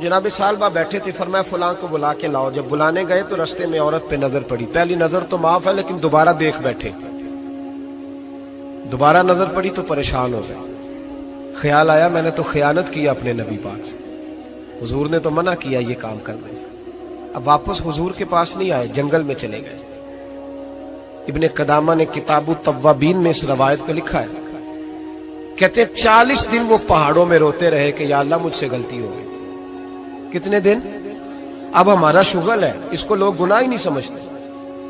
جناب سالبہ بیٹھے تھے، فرمایا فلاں کو بلا کے لاؤ. جب بلانے گئے تو رستے میں عورت پہ نظر پڑی. پہلی نظر تو معاف ہے لیکن دوبارہ دیکھ بیٹھے. دوبارہ نظر پڑی تو پریشان ہو گئے. خیال آیا میں نے تو خیانت کی اپنے نبی پاک سے. حضور نے تو منع کیا یہ کام کرنے سے. اب واپس حضور کے پاس نہیں آئے، جنگل میں چلے گئے. ابن قدامہ نے کتاب التوابین میں اس روایت کو لکھا ہے. کہتے ہیں 40 دن وہ پہاڑوں میں روتے رہے کہ یا اللہ مجھ سے غلطی ہو گئی. کتنے دن؟ اب ہمارا شغل ہے، اس کو لوگ گناہ ہی نہیں سمجھتے.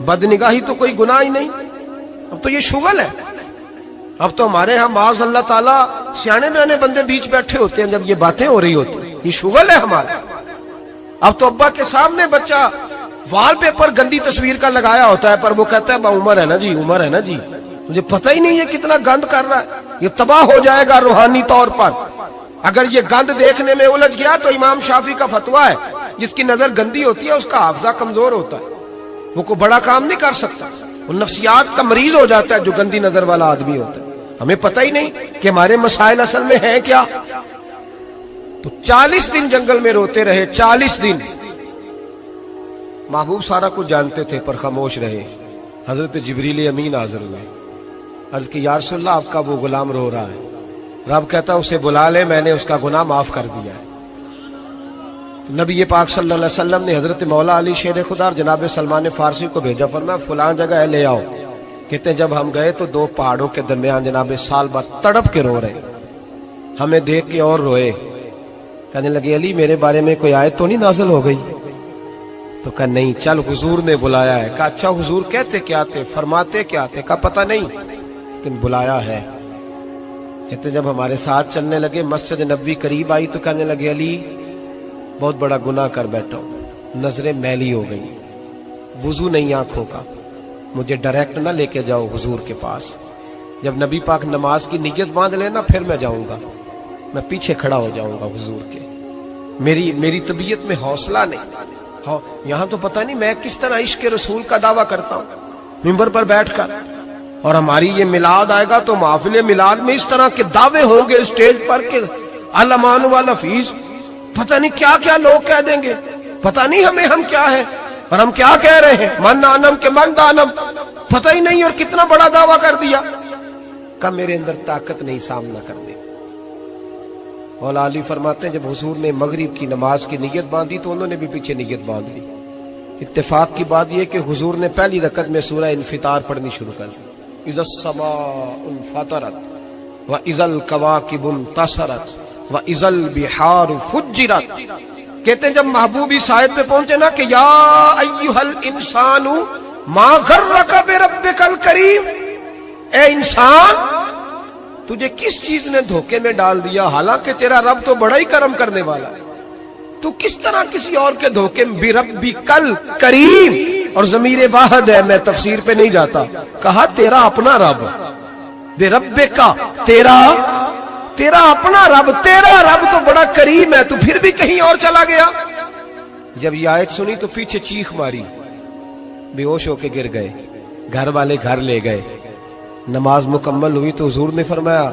بدنگاہی تو کوئی گناہ ہی نہیں، اب تو یہ شغل ہے. اب تو ہمارے ہاں معاذ اللہ تعالیٰ سیانے بیانے بندے بیچ بیٹھے ہوتے ہیں جب یہ باتیں ہو رہی ہوتی ہیں. یہ شغل ہے ہمارا. اب تو ابا کے سامنے بچہ وال پیپر گندی تصویر کا لگایا ہوتا ہے پر وہ کہتا ہے با عمر ہے نا جی، عمر ہے نا جی. مجھے پتہ ہی نہیں یہ کتنا گند کر رہا ہے. یہ تباہ ہو جائے گا روحانی طور پر. اگر یہ گند دیکھنے میں الجھ گیا تو امام شافعی کا فتویٰ ہے جس کی نظر گندی ہوتی ہے اس کا حافظہ کمزور ہوتا ہے، وہ کوئی بڑا کام نہیں کر سکتا. وہ نفسیات کا مریض ہو جاتا ہے جو گندی نظر والا آدمی ہوتا ہے. ہمیں پتہ ہی نہیں کہ ہمارے مسائل اصل میں ہیں کیا. تو 40 دن جنگل میں روتے رہے. 40 دن محبوب سارا کچھ جانتے تھے پر خاموش رہے. حضرت جبریل امین حاضر ہوئے. عرض کی یا رسول اللہ آپ کا وہ غلام رو رہا ہے. رب کہتا اسے بلا لے، میں نے اس کا گناہ معاف کر دیا ہے. تو نبی پاک صلی اللہ علیہ وسلم نے حضرت مولا علی شیر خدا اور جناب سلمان فارسی کو بھیجا، فرمایا فلاں جگہ ہے لے آؤ. کہتے ہیں جب ہم گئے تو 2 پہاڑوں کے درمیان جناب سالبہ تڑپ کے رو رہے. ہمیں دیکھ کے اور روئے. کہنے لگے علی میرے بارے میں کوئی آیت تو نہیں نازل ہو گئی؟ تو کہا نہیں، چل حضور نے بلایا ہے. کہا اچھا حضور کہتے کیا تھے، فرماتے کیا تھے؟ کہا پتہ نہیں لیکن بلایا ہے. کہتے جب ہمارے ساتھ چلنے لگے مسجد نبوی قریب آئی تو کہنے لگے علی بہت بڑا گناہ کر بیٹھا ہوں، نظریں میلی ہو گئی، وضو نہیں آنکھوں کا، مجھے ڈائریکٹ نہ لے کے جاؤ حضور کے پاس. جب نبی پاک نماز کی نیت باندھ لینا پھر میں جاؤں گا، میں پیچھے کھڑا ہو جاؤں گا حضور کے. میری طبیعت میں حوصلہ نہیں. یہاں تو پتہ نہیں میں کس طرح عشق رسول کا دعویٰ کرتا ہوں منبر پر بیٹھ کر. اور ہماری یہ میلاد آئے گا تو محفل میلاد میں اس طرح کے دعوے ہوں گے اسٹیج پر کہ علمان والحفیظ، پتہ نہیں کیا کیا لوگ کہہ دیں گے. پتہ نہیں ہم کیا ہے اور ہم کیا کہہ رہے ہیں. من آنم کے من دانم، پتہ ہی نہیں اور کتنا بڑا دعویٰ کر دیا. کہ میرے اندر طاقت نہیں سامنا کرنے. مولا علی فرماتے ہیں جب حضور نے مغرب کی نماز کی نیت باندھی تو انہوں نے بھی پیچھے نیت باندھ لی. اتفاق کی بات یہ کہ حضور نے پہلی رکعت میں سورہ انفطار پڑھنی شروع کر دی. اذا السماء انفطرت واذا الكواكب انتصرت واذا البحار فجرت. کہتے ہیں جب محبوب اس آیت پہ پہنچے نا کہ یا ایھا الانسان ما غرک بربک الکریم، اے انسان تجھے کس چیز نے دھوکے میں ڈال دیا، حالانکہ تیرا رب تو بڑا ہی کرم کرنے والا ہے، تو کس طرح کسی اور کے دھوکے میں بربک الکریم. اور ضمیر واحد ہے، میں تفسیر پہ نہیں جاتا. کہا تیرا اپنا رب، بربک کا تیرا اپنا رب، تیرا رب تو بڑا کریم ہے، تو پھر بھی کہیں اور چلا گیا. جب یہ آیت سنی تو پیچھے چیخ ماری، بے ہوش ہو کے گر گئے. گھر والے گھر لے گئے. نماز مکمل ہوئی تو حضور نے فرمایا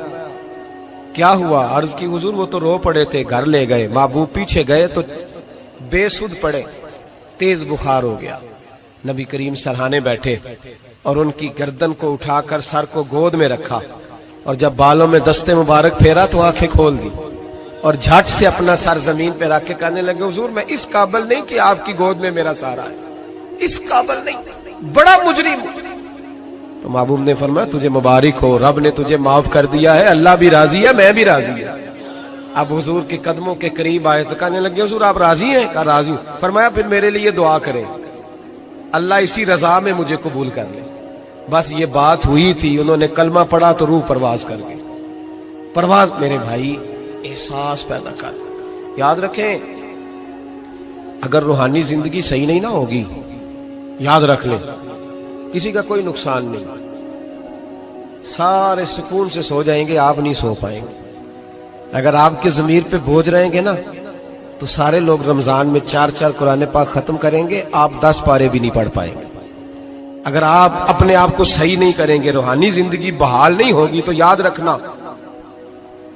کیا ہوا؟ عرض کی حضور وہ تو رو پڑے تھے، گھر لے گئے. محبوب پیچھے گئے تو بے سدھ پڑے، تیز بخار ہو گیا. نبی کریم سرہانے بیٹھے اور ان کی گردن کو اٹھا کر سر کو گود میں رکھا اور جب بالوں میں دستے مبارک پھیرا تو آنکھیں کھول دی اور جھٹ سے اپنا سر زمین پہ رکھ کے کہنے لگے حضور میں اس قابل نہیں کہ آپ کی گود میں میرا سارا ہے، اس قابل نہیں، بڑا مجرم. تو محبوب نے فرمایا تجھے مبارک ہو، رب نے تجھے معاف کر دیا ہے، اللہ بھی راضی ہے، میں بھی راضی ہوں. اب حضور کے قدموں کے قریب آئے تو کہنے لگے حضور آپ راضی ہیں؟ کہا راضی ہوں. فرمایا پھر میرے لیے دعا کریں، اللہ اسی رضا میں مجھے قبول کر لے. بس یہ بات ہوئی تھی، انہوں نے کلمہ پڑھا تو روح پرواز کر گئی. پرواز میرے بھائی احساس پیدا کر. یاد رکھیں اگر روحانی زندگی صحیح نہیں نہ ہوگی، یاد رکھ لیں کسی کا کوئی نقصان نہیں. سارے سکون سے سو جائیں گے، آپ نہیں سو پائیں گے. اگر آپ کے ضمیر پہ بوجھ رہیں گے نا تو سارے لوگ رمضان میں 4 قرآن پاک ختم کریں گے، آپ 10 پارے بھی نہیں پڑھ پائیں گے. اگر آپ اپنے آپ کو صحیح نہیں کریں گے، روحانی زندگی بحال نہیں ہوگی، تو یاد رکھنا